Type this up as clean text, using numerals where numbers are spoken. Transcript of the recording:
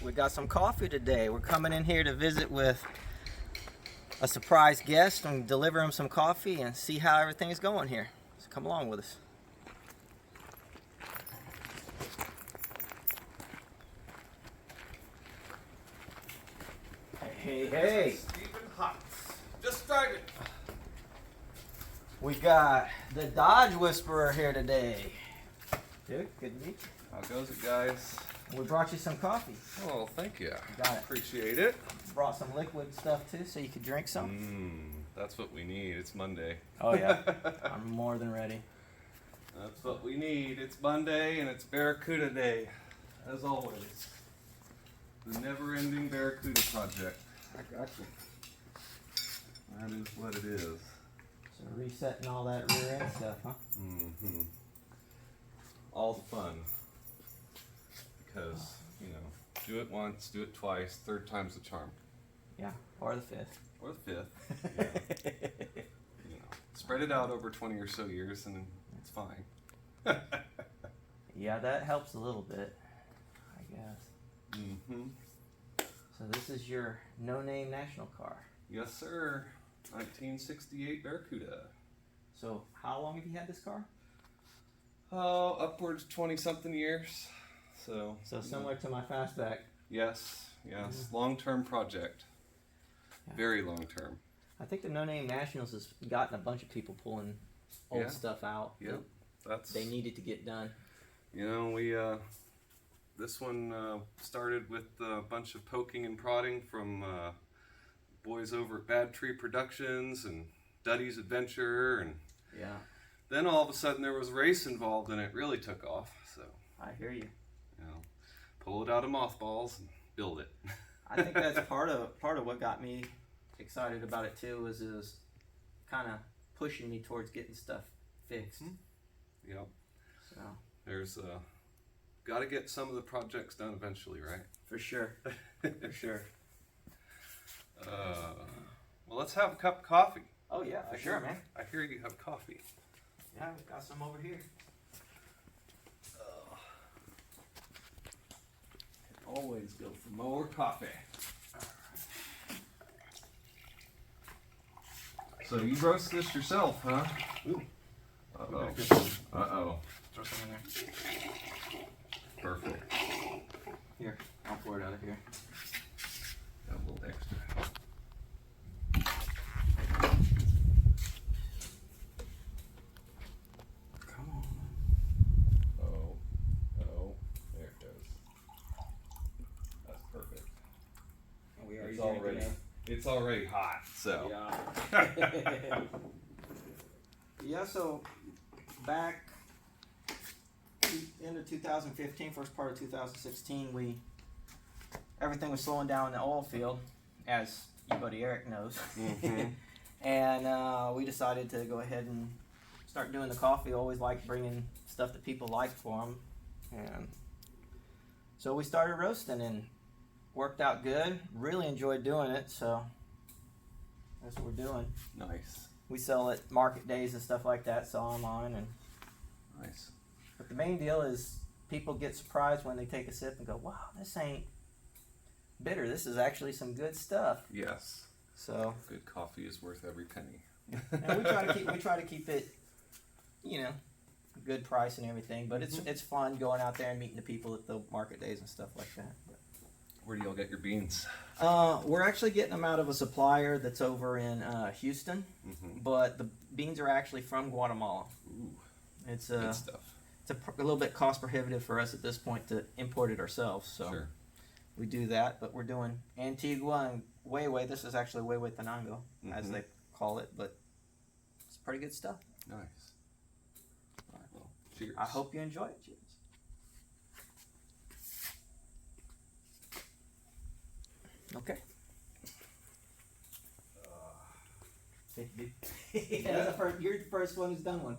We got some coffee today. We're coming in here to visit with a surprise guest and deliver him some coffee and see how everything's going here. So come along with us. Hey. Steven Hot. Just started. We got the Dodge Whisperer here today. Dude, good to meet you. How goes it, guys? We brought you some coffee. Oh, thank you. Got it. Appreciate it. Brought some liquid stuff too, so you could drink some. That's what we need. It's Monday. Oh yeah, I'm more than ready. That's what we need. It's Monday and it's Barracuda Day, as always. The never-ending Barracuda project. I got you. That is what it is. So resetting all that rear end stuff, huh? Mm-hmm. All the fun. Because, you know, do it once, do it twice, third time's the charm. Yeah, or the fifth. Or the fifth. Yeah. You know, spread it out over 20 or so years and it's fine. Yeah, that helps a little bit, I guess. Mm-hmm. So this is your no-name national car. Yes, sir. 1968 Barracuda. So how long have you had this car? Oh, upwards 20-something years. So Similar to my fastback. Yes. Long-term project. Yeah. Very long-term. I think the no-name nationals has gotten a bunch of people pulling old stuff out. Yep. That they needed to get done. You know, we this one started with a bunch of poking and prodding from boys over at Bad Tree Productions and Duddy's Adventure, and then all of a sudden there was a race involved and it really took off. So I hear you. You know, pull it out of mothballs and build it. I think that's part of what got me excited about it too. Was it was kind of pushing me towards getting stuff fixed. Mm-hmm. Yep. So there's got to get some of the projects done eventually, right? For sure. For sure. Well, let's have a cup of coffee. Oh yeah, for sure, man. I hear you have coffee. Yeah, we've got some over here. Always go for more coffee. So you roast this yourself, huh? Ooh. Uh-oh. Uh-oh. Throw some in there. Perfect. Here, I'll pour it out of here. Got a little extra. Come on. Oh, there it goes. That's perfect. It's already hot, so. Yeah. Yeah, so back into 2015, first part of 2016, everything was slowing down in the oil field, as your buddy Eric knows. Mm-hmm. And we decided to go ahead and start doing the coffee. Always liked bringing stuff that people like for them. And so we started roasting and worked out good. Really enjoyed doing it, so that's what we're doing. Nice. We sell at market days and stuff like that, sell online. And Nice. but the main deal is people get surprised when they take a sip and go, wow, this ain't bitter. This is actually some good stuff. Yes. So Good coffee is worth every penny. and we try to keep it, you know, good price and everything. But it's fun going out there and meeting the people at the market days and stuff like that. Where do y'all get your beans? We're actually getting them out of a supplier that's over in Houston, but the beans are actually from Guatemala. Ooh, It's good stuff. It's a little bit cost prohibitive for us at this point to import it ourselves. So Sure. we do that, but we're doing Antigua and Huehue. This is actually Huehuetenango, as they call it, but it's pretty good stuff. Nice. All right, well, cheers. I hope you enjoy it. Cheers. Okay. You're the first one who's done one.